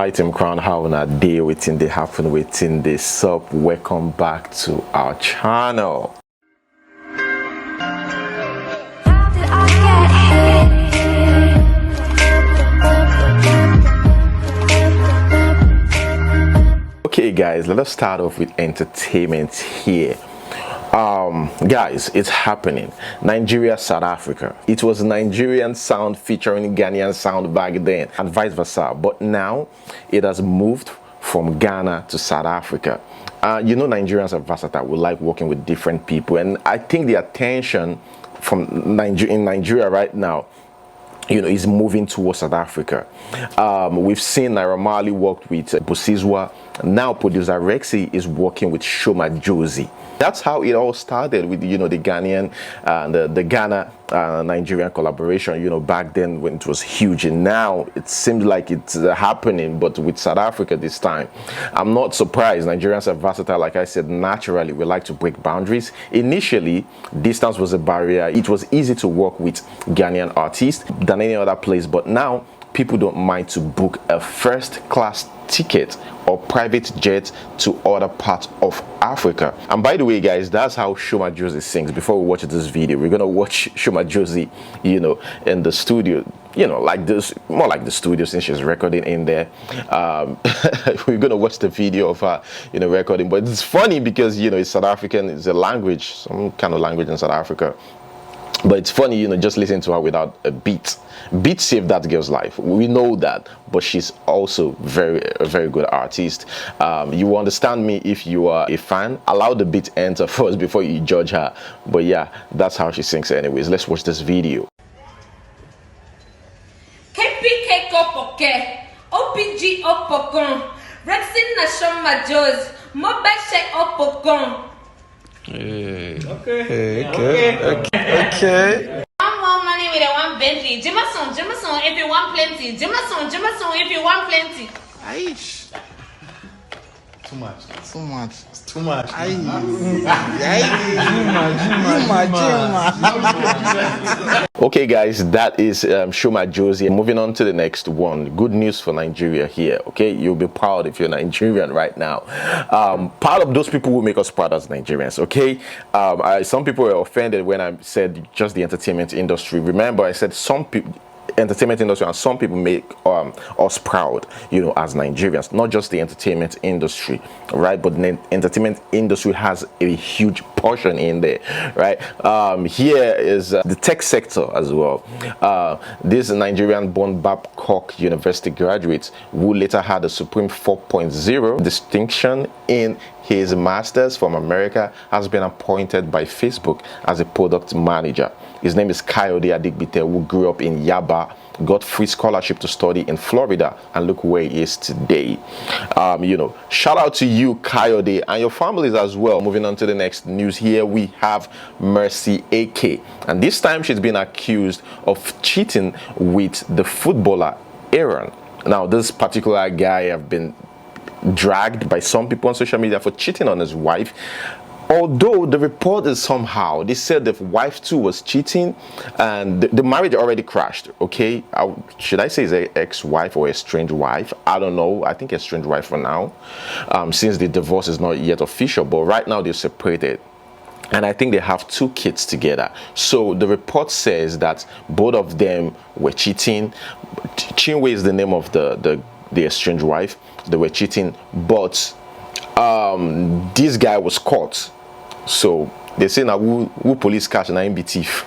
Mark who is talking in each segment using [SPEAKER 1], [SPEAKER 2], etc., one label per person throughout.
[SPEAKER 1] Hi Team Crown, how on a day waiting they happen waiting this up. Welcome back to our channel. Okay guys, let us start off with entertainment here. Guys, it's happening. Nigeria, South Africa. It was Nigerian sound featuring Ghanaian sound back then and vice versa, but now it has moved from Ghana to South Africa. You know, Nigerians are versatile. We like working with different people, and I think the attention from in Nigeria right now, you know, is moving towards South Africa. We've seen Naira Marley worked with Busizwa. Now producer Rexy is working with Shoma Josie. That's how it all started with, you know, the Ghanaian and the Ghana Nigerian collaboration, you know, back then when it was huge, and now it seems like it's happening, but with South Africa this time. I'm not surprised. Nigerians are versatile. Like I said, naturally we like to break boundaries. Initially, distance was a barrier. It was easy to work with Ghanaian artists than any other place, but now people don't mind to book a first-class ticket or private jet to other parts of Africa. And by the way guys, that's how Shoma Josie sings. Before we watch this video, we're gonna watch Shoma Josie, you know, in the studio, you know, like this, more like the studio since she's recording in there. We're gonna watch the video of her, you know, recording, but it's funny because, you know, it's South African, it's a language, some kind of language in South Africa. But it's funny, you know, just listening to her without a beat. Beat saved that girl's life. We know that, but she's also a very good artist. You will understand me if you are a fan. Allow the beat enter first before you judge her. But yeah, that's how she sings anyways. Let's watch this video.
[SPEAKER 2] OPG Opokon, Rexin Nashon Majos, Mobashe Opokon.
[SPEAKER 3] Okay.
[SPEAKER 2] One more money with a one Bentley. Jimason, if you want plenty. Jimason, if you want plenty.
[SPEAKER 3] Aish. Too much.
[SPEAKER 4] It's too much.
[SPEAKER 1] Okay guys, that is Shoma Josie. Moving on to the next one. Good news for Nigeria here. Okay, you'll be proud if you're Nigerian right now. Part of those people who make us proud as Nigerians. Okay, some people were offended when I said just the entertainment industry. Remember, I said some people, entertainment industry, and some people make us proud, you know, as Nigerians, not just the entertainment industry, right? But the entertainment industry has a huge portion in there, right? Here is the tech sector as well. This Nigerian born Babcock University graduate who later had a Supreme 4.0 distinction in his master's from America has been appointed by Facebook as a product manager. His name is Kayode Adigbite, who grew up in Yaba, got free scholarship to study in Florida, and look where he is today. You know, shout out to you, Kayode, and your families as well. Moving on to the next news here, we have Mercy AK, and this time she's been accused of cheating with the footballer Aaron. Now, this particular guy have been dragged by some people on social media for cheating on his wife. Although the report is somehow, they said the wife too was cheating, and the marriage already crashed. Okay, should I say it's ex-wife or estranged wife? I don't know. I think estranged wife for now, since the divorce is not yet official. But right now they're separated, and I think they have 2 kids together. So the report says that both of them were cheating. Chinwe is the name of the estranged wife. They were cheating, but this guy was caught. So they say now who police catch and I be thief.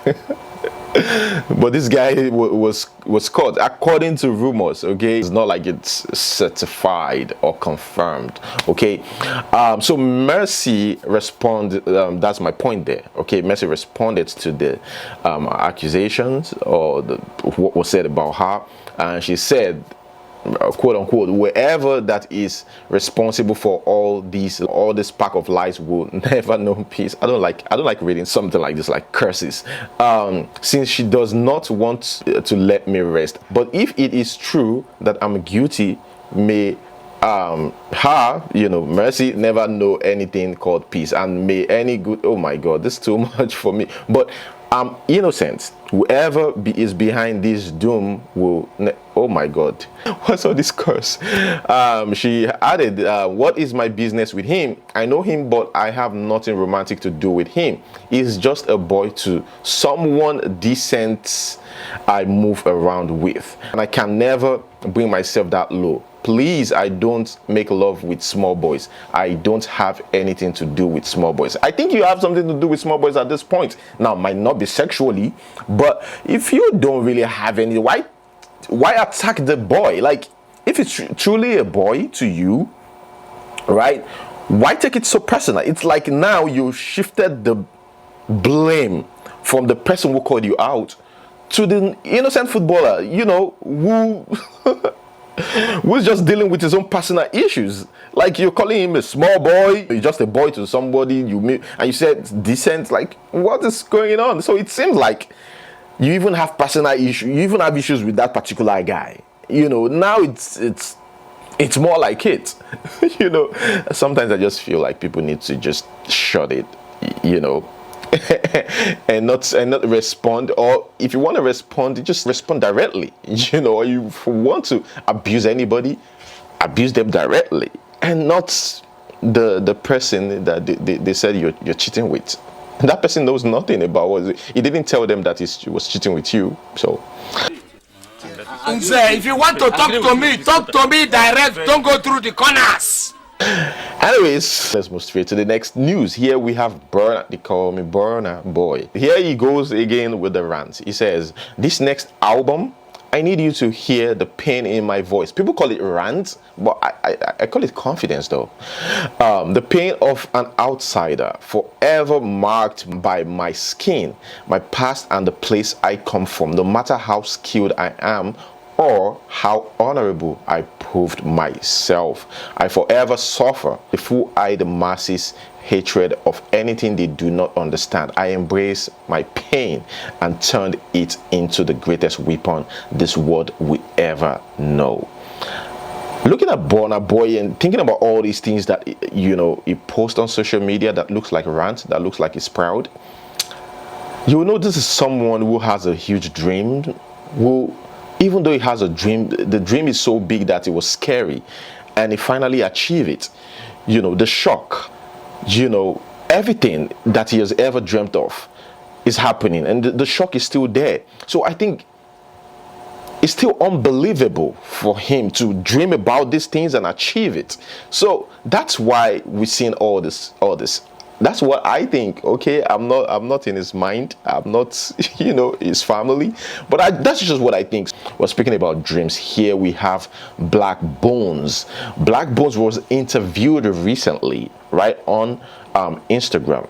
[SPEAKER 1] But this guy was caught according to rumors. Okay, it's not like it's certified or confirmed. Okay, so Mercy responded, that's my point there. Okay, Mercy responded to the accusations or what was said about her, and she said, quote unquote, wherever that is responsible for all this pack of lies will never know peace. I don't like reading something like this, like curses, since she does not want to let me rest. But if it is true that I'm guilty, may her, you know, Mercy, never know anything called peace, and may any good, oh my god, this is too much for me. But I'm innocent. Whoever is behind this doom will. Oh my God, what's all this curse? She added, "What is my business with him? I know him, but I have nothing romantic to do with him. He's just a boy to someone decent I move around with, and I can never bring myself that low. Please, I don't make love with small boys. I don't have anything to do with small boys." I think you have something to do with small boys at this point. Now, might not be sexually, but if you don't really have any, why attack the boy? Like, if it's truly a boy to you, right? Why take it so personal? It's like now you shifted the blame from the person who called you out to the innocent footballer, who who's just dealing with his own personal issues. Like, you're calling him a small boy, he's just a boy to somebody you meet, and you said decent. Like, what is going on? So it seems like you even have personal issues. You even have issues with that particular guy. Now it's more like it. Sometimes I just feel like people need to just shut it. and not respond. Or if you want to respond, just respond directly. Or you want to abuse anybody, abuse them directly, and not the person that they said you're cheating with. That person knows nothing about what he didn't tell them that he was cheating with you. So
[SPEAKER 4] if you want to talk to me direct. Don't go through the corners.
[SPEAKER 1] Anyways, let's move straight to the next news. Here we have Burna. They call me Burna Boy. Here he goes again with the rant. He says, "This next album, I need you to hear the pain in my voice." People call it rant, but I call it confidence though. "The pain of an outsider, forever marked by my skin, my past, and the place I come from. No matter how skilled I am or how honorable I proved myself, I forever suffer the full-eyed masses' hatred of anything they do not understand. I embrace my pain and turned it into the greatest weapon this world will ever know." Looking at Burna Boy and thinking about all these things that he posts on social media that looks like rant, that looks like he's proud, you know this is someone who has a huge dream, who, even though he has a dream, the dream is so big that it was scary, and he finally achieved it. The shock, everything that he has ever dreamt of is happening, and the shock is still there. So I think it's still unbelievable for him to dream about these things and achieve it. So that's why we're seeing all this. That's what I think. Okay, I'm not in his mind. I'm not, his family. But that's just what I think. We're speaking about dreams. Here we have Black Bones. Black Bones was interviewed recently, right, on Instagram.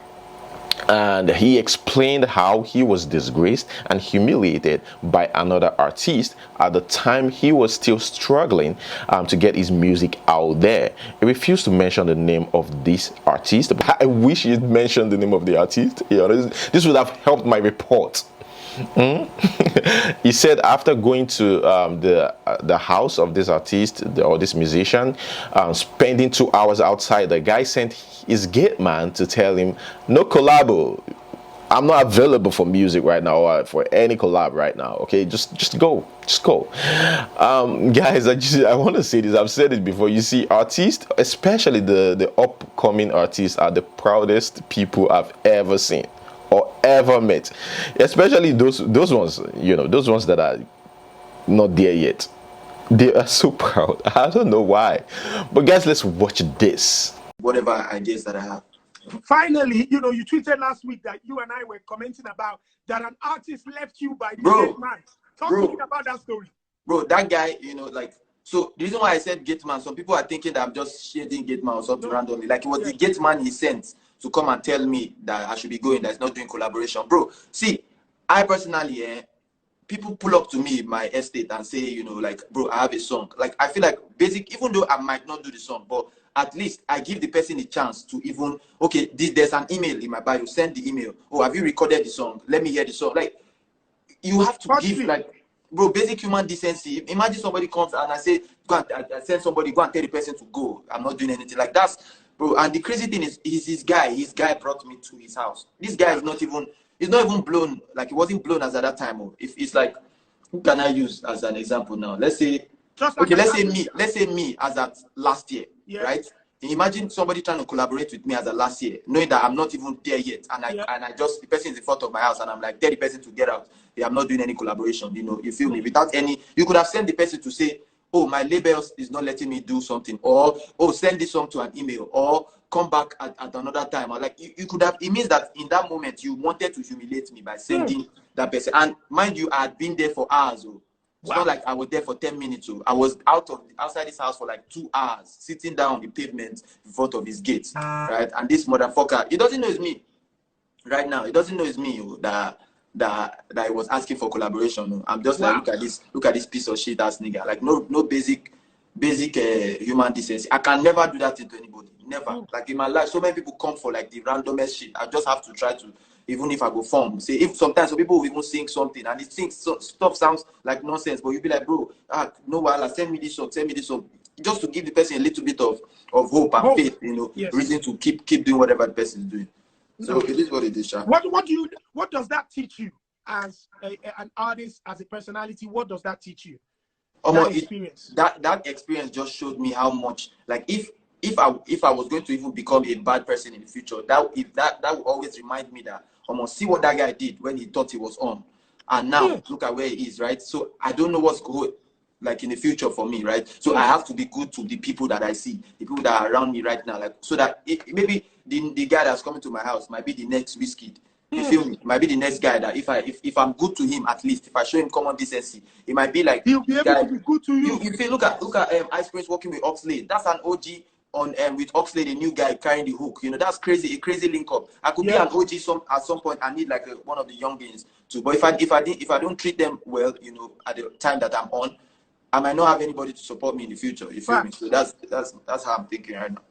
[SPEAKER 1] And he explained how he was disgraced and humiliated by another artist at the time he was still struggling to get his music out there. He refused to mention the name of this artist. I wish he'd mentioned the name of the artist. This would have helped my report. He said after going to the house of this artist or this musician, spending 2 hours outside, the guy sent his gate man to tell him, "No collabo. I'm not available for music right now or for any collab right now. Okay, just go, guys. I want to say this. I've said it before. You see, artists, especially the upcoming artists, are the proudest people I've ever seen or ever met, especially those ones, those ones that are not there yet. They are so proud. I don't know why, but guys, let's watch this.
[SPEAKER 5] Whatever ideas that I have.
[SPEAKER 6] Finally, you tweeted last week that you and I were commenting about that an artist left you by the gate man. Talk to me about that story.
[SPEAKER 5] Bro, that guy, so the reason why I said gate man, some people are thinking that I'm just shading gate man or something randomly. Like, it was the gate man he sent to come and tell me that I should be going, that's not doing collaboration. Bro, see, I personally, people pull up to me in my estate and say, bro, I have a song. Like, I feel like even though I might not do the song, but at least I give the person a chance to even, okay, there's an email in my bio, send the email. Oh, have you recorded the song? Let me hear the song. Like, you have to give, like, bro, basic human decency. Imagine somebody comes and I say, I send somebody, go and tell the person to go. I'm not doing anything. Like, that's, bro. And the crazy thing is his guy brought me to his house. This guy is not even, it's not even blown, like it wasn't blown as at that time. If it's like, who can I use as an example now? Let's say, okay, let's say me as at last year, right? Imagine somebody trying to collaborate with me as a last year, knowing that I'm not even there yet, and I just, the person is in front of my house, and I'm like, tell the person to get out. Yeah, I'm not doing any collaboration. You know, you feel me? Without any, you could have sent the person to say, oh, my label is not letting me do something, or oh, send this song to an email, or come back at another time. Or like you could have. It means that in that moment you wanted to humiliate me by sending that person. And mind you, I had been there for hours. Oh. It's not like I was there for 10 minutes. Oh. I was outside this house for like 2 hours, sitting down on the pavement in front of his gate, right? And this motherfucker, he doesn't know it's me. Right now, he doesn't know it's me. Oh, that I was asking for collaboration. I'm just like, look at this piece of shit ass nigga. Like no basic human decency. I can never do that to anybody. Never. Like in my life, so many people come for like the randomest shit. I just have to try to, even if I go form, say if sometimes some people will even sing something and stuff sounds like nonsense, but you'll be like, bro, no while send me this song, just to give the person a little bit of hope and faith, you know, reason to keep doing whatever the person is doing. So it is what it is, Sha.
[SPEAKER 6] What does that teach you as an artist, as a personality? What does that teach you? That
[SPEAKER 5] experience just showed me how much, like if I was going to even become a bad person in the future, that would always remind me that almost see what that guy did when he thought he was on, and now look at where he is, right? So I don't know what's going like in the future for me, right? So I have to be good to the people that I see, the people that are around me right now, like so that maybe the guy that's coming to my house might be the next Wizkid. You feel me? Might be the next guy that if I'm good to him, at least if I show him common decency, it might be like
[SPEAKER 6] he'll be able to be good to you.
[SPEAKER 5] You feel, look at Ice Prince working with Oxlade. That's an OG on with Oxlade, a new guy carrying the hook. You know, that's crazy, a crazy link up. I could be an OG at some point. I need like one of the youngins too. But if I don't treat them well, you know, at the time that I'm on, I might not have anybody to support me in the future. You feel me? So that's how I'm thinking right now.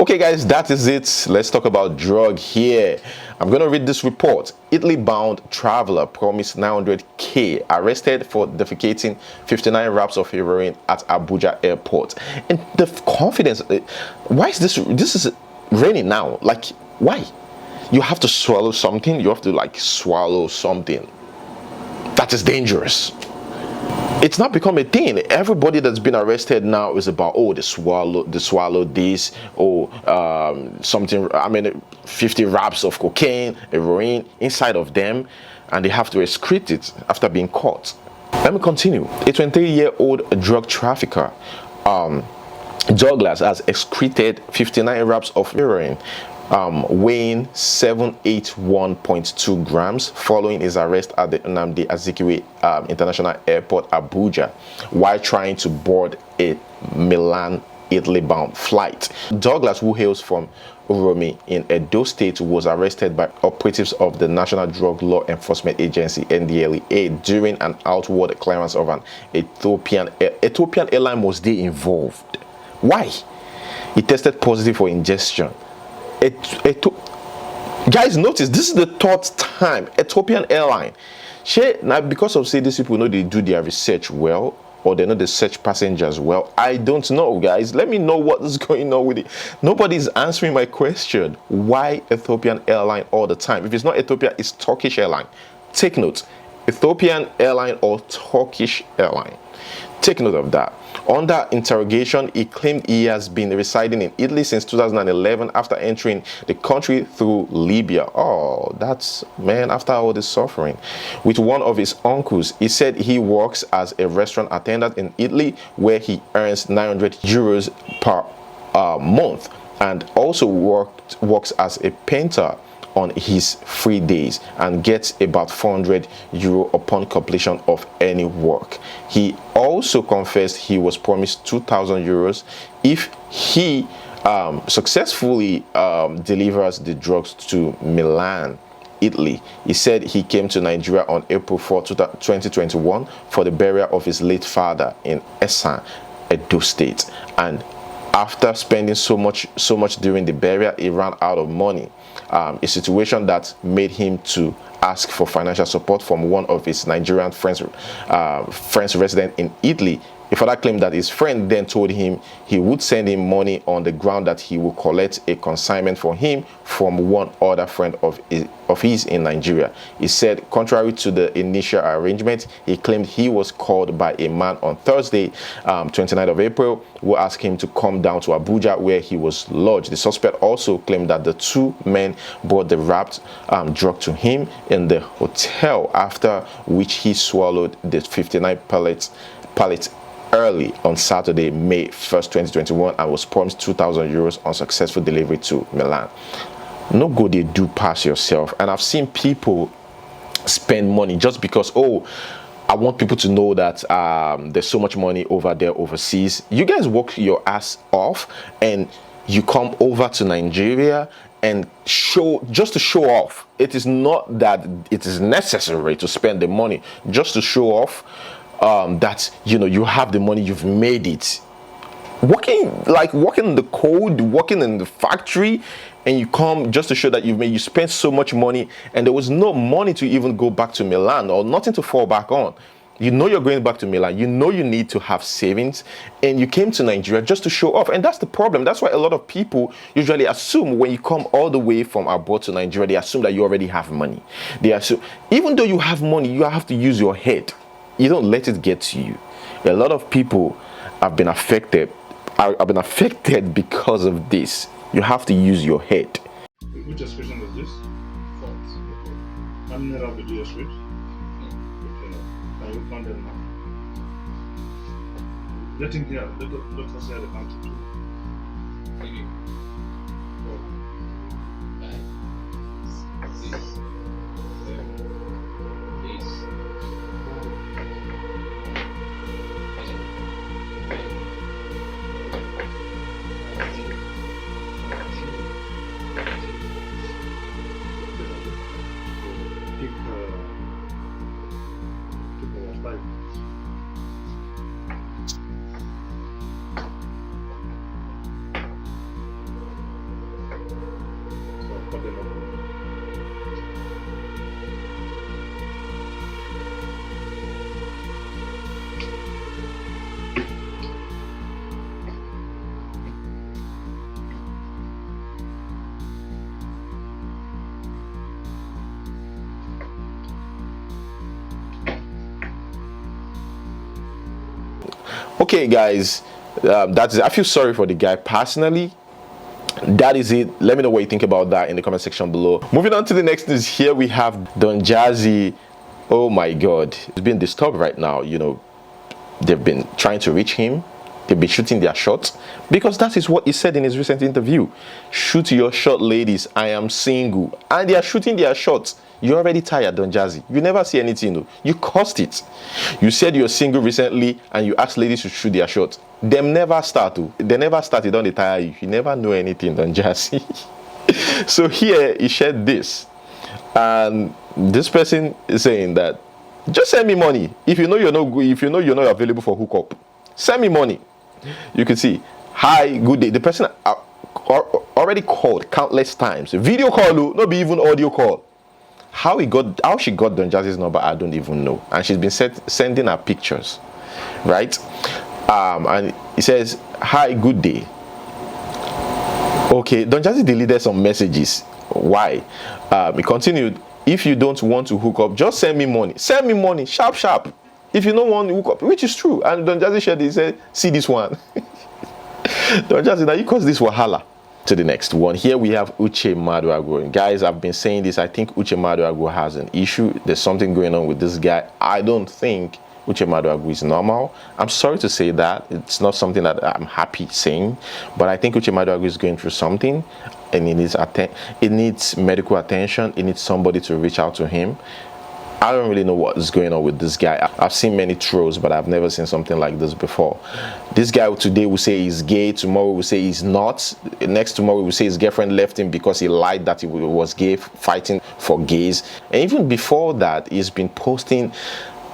[SPEAKER 1] Okay guys, that is it. Let's talk about drug here. I'm gonna read this report. Italy-bound traveler promised 900k, arrested for defecating 59 wraps of heroin at Abuja airport. And the confidence, why is this is raining now? Like, why? You have to swallow something, you have to like swallow something. That is dangerous. It's not become a thing. Everybody that's been arrested now is about, oh, they swallow this, or something. I mean, 50 wraps of cocaine, heroin inside of them, and they have to excrete it after being caught. Let me continue. A 23-year-old drug trafficker, Douglas, has excreted 59 wraps of heroin, weighing 781.2 grams following his arrest at the Nnamdi Azikiwe International Airport, Abuja, while trying to board a Milan, Italy-bound flight. Douglas, who hails from Uromi in Edo State, was arrested by operatives of the National Drug Law Enforcement Agency (NDLEA) during an outward clearance of an Ethiopian airline. Was they involved? Why? He tested positive for ingestion. Guys, notice this is the third time Ethiopian airline. Now, because of say these people know they do their research well, or they know they search passengers well. I don't know, guys. Let me know what is going on with it. Nobody's answering my question. Why Ethiopian airline all the time? If it's not Ethiopia, it's Turkish airline. Take note. Ethiopian airline or Turkish airline. Take note of that. Under interrogation, he claimed he has been residing in Italy since 2011 after entering the country through Libya. Oh, that's, man, after all this suffering. With one of his uncles, he said he works as a restaurant attendant in Italy where he earns 900 euros per month, and also works as a painter on his free days and gets about 400 euro upon completion of any work. He also confessed he was promised 2,000 euros if he successfully delivers the drugs to Milan, Italy. He said he came to Nigeria on April 4, 2021 for the burial of his late father in Esan, Edo State, and after spending so much during the burial, he ran out of money. a situation that made him to ask for financial support from one of his Nigerian friends resident in Italy. A father claimed that his friend then told him he would send him money on the ground that he would collect a consignment for him from one other friend of his in Nigeria. He said, contrary to the initial arrangement, he claimed he was called by a man on Thursday, 29th of April, who asked him to come down to Abuja where he was lodged. The suspect also claimed that the two men brought the wrapped drug to him in the hotel, after which he swallowed the 59 pallets early on Saturday, May 1st, 2021, and was promised 2,000 euros on successful delivery to Milan. No good they do pass yourself. And I've seen people spend money just because, oh, I want people to know that there's so much money over there overseas. You guys work your ass off and you come over to Nigeria and just to show off. It is not that it is necessary to spend the money, just to show off that you have the money, you've made it, working in the cold, working in the factory, and you come just to show that you spent so much money, and there was no money to even go back to Milan, or nothing to fall back on. You're going back to Milan, you need to have savings, and you came to Nigeria just to show off. And that's the problem. That's why a lot of people usually assume when you come all the way from abroad to Nigeria, they assume that you already have money. They assume, even though you have money, you have to use your head. You don't let it get to you. A lot of people have been affected because of this. You have to use your head.
[SPEAKER 7] Which expression is this? False. How many of the Jewish script? Can you count them now? Let him hear. Let us hear the count to 2.
[SPEAKER 8] 3, 4, 5, 6, 7, 8,
[SPEAKER 7] 5. So put them up.
[SPEAKER 1] Okay, guys, that's it. I feel sorry for the guy personally. That is it. Let me know what you think about that in the comment section below. Moving on to the next news, here we have Don Jazzy. Oh my god, he's being disturbed right now. They've been trying to reach him. They've been shooting their shots, because that is what he said in his recent interview. Shoot your shot, ladies, I am single. And they are shooting their shots. You're already tired, Don Jazzy. You never see anything though. You caused it. You said you're single recently and you asked ladies to shoot their shots. Them never start to. They never started on the tire you. You never know anything, Don Jazzy. So here he shared this. And this person is saying that just send me money. If you know you're not available for hookup, send me money. You can see, hi, good day. The person already called countless times. Video call, not be even audio call. How she got Don Jazzy's number, I don't even know. And she's been sending her pictures, right? And he says, hi, good day. Okay, Don Jazzy deleted some messages. Why? He continued, if you don't want to hook up, just send me money. Send me money, sharp, sharp. If you don't want to hook up, which is true. And Don Jazzy shared, he said, see this one. Don Jazzy, now you cause this wahala. To the next one, here we have Uche Maduagwu. Guys, I've been saying this. I think Uche Maduagwu has an issue. There's something going on with this guy. I don't think Uche Maduagwu is normal. I'm sorry to say that. It's not something that I'm happy saying, but I think Uche Maduagwu is going through something, and it needs medical attention. It needs somebody to reach out to him. I don't really know what is going on with this guy. I've seen many trolls, but I've never seen something like this before. This guy today will say he's gay, tomorrow will say he's not. Next tomorrow will say his girlfriend left him because he lied that he was gay, fighting for gays. And even before that, he's been posting,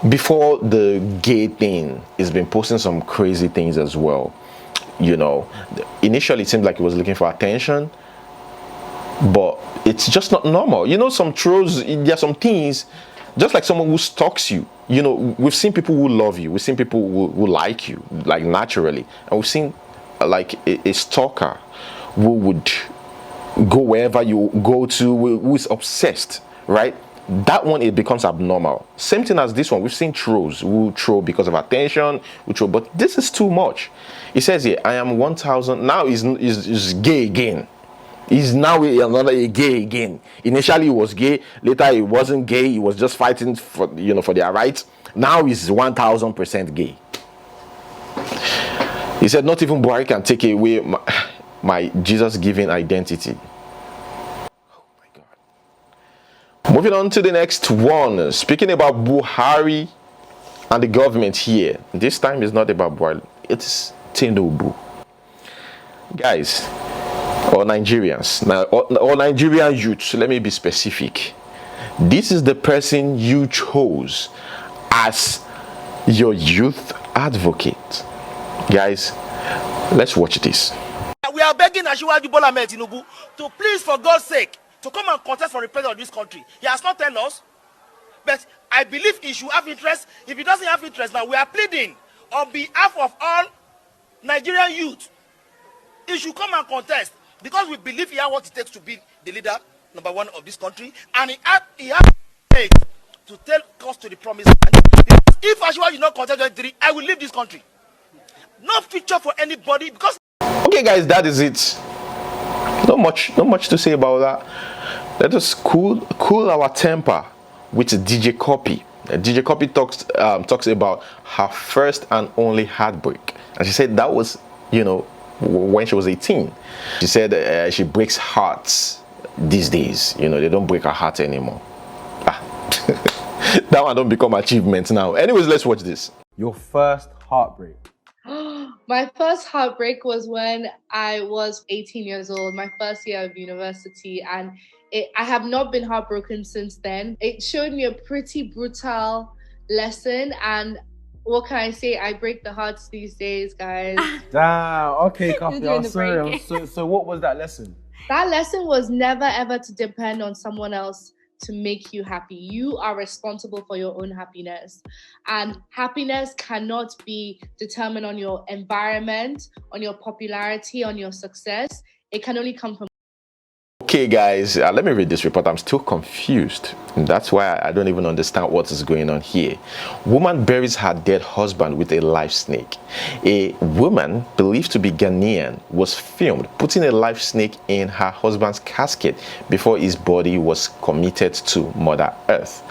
[SPEAKER 1] before the gay thing, he's been posting some crazy things as well. Initially it seemed like he was looking for attention, but it's just not normal. You know, some trolls, there are some things, just like someone who stalks you. You know, we've seen people who love you. We've seen people who like you, like naturally. And we've seen like a stalker who would go wherever you go to, who is obsessed, right? That one, it becomes abnormal. Same thing as this one. We've seen trolls who troll because of attention, who troll, but this is too much. He says here, I am 1,000. Now he's gay again. He's now another gay again. Initially he was gay, later he wasn't gay, he was just fighting for, you know, for their rights. Now he's 1,000% gay. He said, not even Buhari can take away my Jesus-given identity. Oh my God. Moving on to the next one. Speaking about Buhari and the government here. This time is not about Buhari. It's Tinubu. Guys, or Nigerians, now, or Nigerian youth, let me be specific. This is the person you chose as your youth advocate. Guys, let's watch this.
[SPEAKER 9] We are begging Asiwaju Bola Ahmed Tinubu to please, for God's sake, to come and contest for the president of this country. He has not told us, but I believe he should have interest. If he doesn't have interest now, we are pleading on behalf of all Nigerian youth. He should come and contest, because we believe he has what it takes to be the leader, number one, of this country, and he has to take us to the promised land. If Asiwaju is not contest 23, I will leave this country. No future for anybody, because.
[SPEAKER 1] Okay, guys, that is it. Not much to say about that. Let us cool our temper with DJ Copy. DJ Copy talks about her first and only heartbreak, and she said that was, you know, when she was 18. She said she breaks hearts these days. You know, they don't break her heart anymore. That one don't become achievement now. Anyways, let's watch this.
[SPEAKER 10] Your first heartbreak.
[SPEAKER 11] My first heartbreak was when I was 18 years old, my first year of university, and I have not been heartbroken since then. It showed me a pretty brutal lesson, and what can I say? I break the hearts these days, guys.
[SPEAKER 10] Damn, okay, Coffee, I'm sorry. So what was that lesson?
[SPEAKER 11] That lesson was never ever to depend on someone else to make you happy. You are responsible for your own happiness. And happiness cannot be determined on your environment, on your popularity, on your success. It can only come from.
[SPEAKER 1] Okay, guys, let me read this report. I'm still confused. And that's why I don't even understand what is going on here. Woman buries her dead husband with a live snake. A woman believed to be Ghanaian was filmed putting a live snake in her husband's casket before his body was committed to Mother Earth.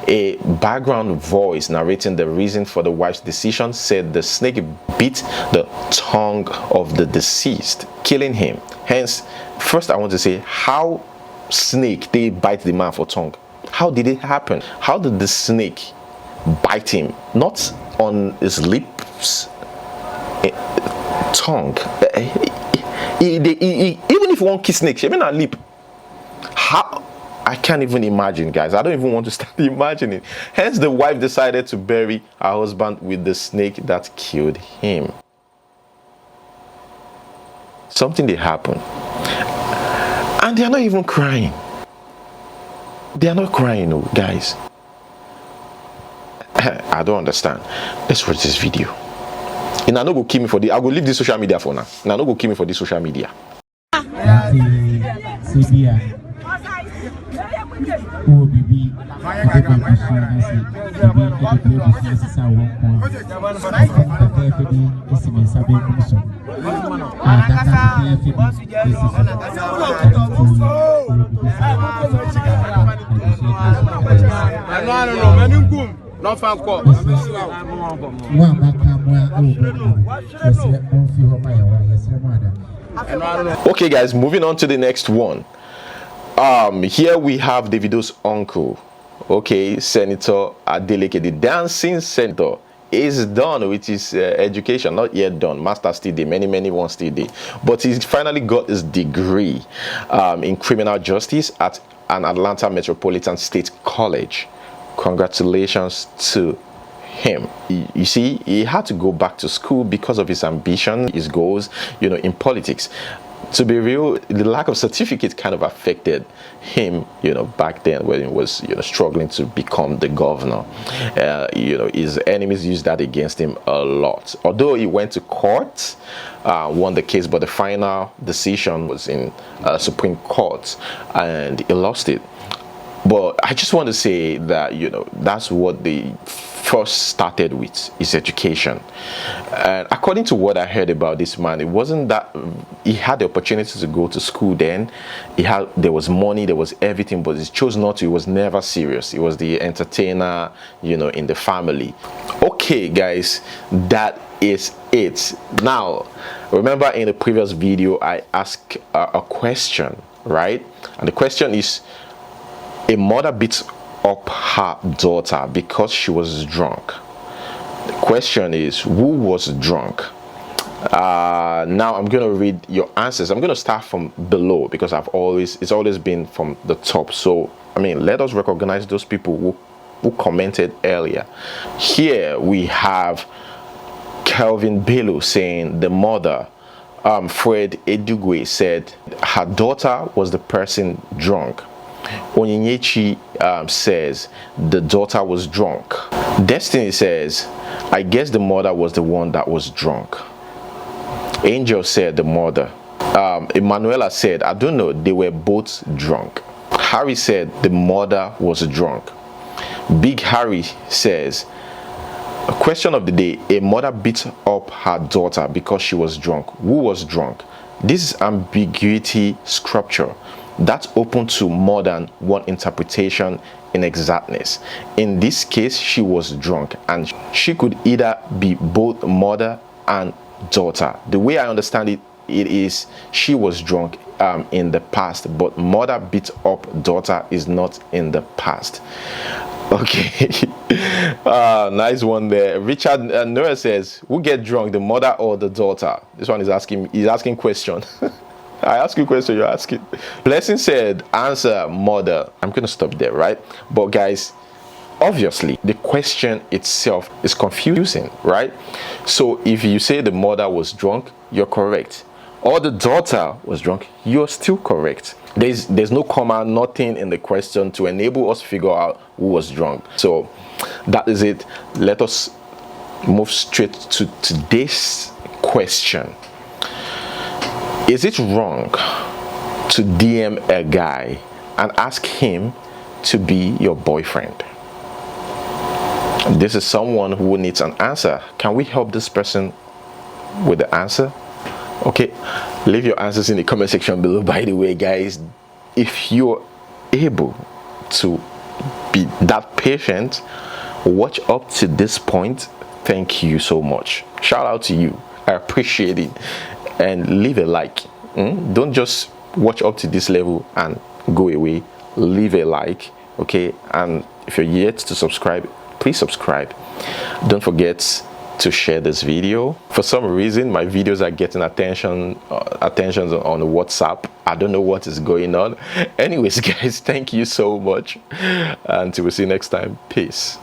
[SPEAKER 1] A background voice narrating the reason for the wife's decision said the snake bit the tongue of the deceased, killing him. Hence, first I want to say, how snake they bite the man for tongue? How did it happen? How did the snake bite him? Not on his lips, tongue. Even if one kiss snake, she may not lip. How? I can't even imagine, guys. I don't even want to start imagining. Hence, the wife decided to bury her husband with the snake that killed him. Something did happen. And they are not even crying. They are not crying, no, guys. I don't understand. Let's watch this video. And I no go kill me for the. I go leave this social media for now. And I no go kill me for this social media. Okay, guys, moving on to the next one. Here we have Davido's uncle, okay, Senator Adeleke, the dancing senator, is done with his education. Not yet done. Master still there. Many ones still there. But he finally got his degree in criminal justice at an Atlanta Metropolitan State College. Congratulations to him. You see, he had to go back to school because of his ambition, his goals, you know, in politics. to be real, the lack of certificate kind of affected him, back then when he was, struggling to become the governor. His enemies used that against him a lot. Although he went to court, won the case, but the final decision was in Supreme Court, and he lost it. But I just want to say that, that's what they first started with, is education. And according to what I heard about this man, it wasn't that he had the opportunity to go to school then. There was money, there was everything, but he chose not to. He was never serious. He was the entertainer, in the family. Okay, guys, that is it. Now, remember in the previous video, I asked a question, right? And the question is, a mother beats up her daughter because she was drunk. The question is, who was drunk? Now I'm going to read your answers. I'm going to start from below because it's always been from the top. So, let us recognize those people who commented earlier. Here we have Kelvin Bello saying the mother. Fred Edugwe said her daughter was the person drunk. Onyinyechi says the daughter was drunk. Destiny says, I guess the mother was the one that was drunk. Angel said the mother. Emanuela said, I don't know, they were both drunk. Harry said the mother was drunk. Big Harry says, a question of the day, a mother beat up her daughter because she was drunk. Who was drunk? This is ambiguity scripture. That's open to more than one interpretation in exactness. In this case, she was drunk, and she could either be both mother and daughter. The way I understand it, it is she was drunk in the past, but mother beat up daughter is not in the past. Okay. Nice one there. Richard Noah says, who get drunk, the mother or the daughter? This one is asking question. I ask you a question, you're asking. Blessing said, answer mother. I'm going to stop there, right? But guys, obviously, the question itself is confusing, right? So if you say the mother was drunk, you're correct. Or the daughter was drunk, you're still correct. There's no comma, nothing in the question to enable us to figure out who was drunk. So that is it. Let us move straight to today's question. Is it wrong to DM a guy and ask him to be your boyfriend? This is someone who needs an answer. Can we help this person with the answer? Okay, leave your answers in the comment section below. By the way, guys, if you're able to be that patient, watch up to this point, thank you so much. Shout out to you. I appreciate it. And leave a like. Don't just watch up to this level and go away. Leave a like, okay? And if you're yet to subscribe, please subscribe. Don't forget to share this video. For some reason, my videos are getting attentions on WhatsApp. I don't know what is going on. Anyways, guys, thank you so much. Until we see you next time. Peace.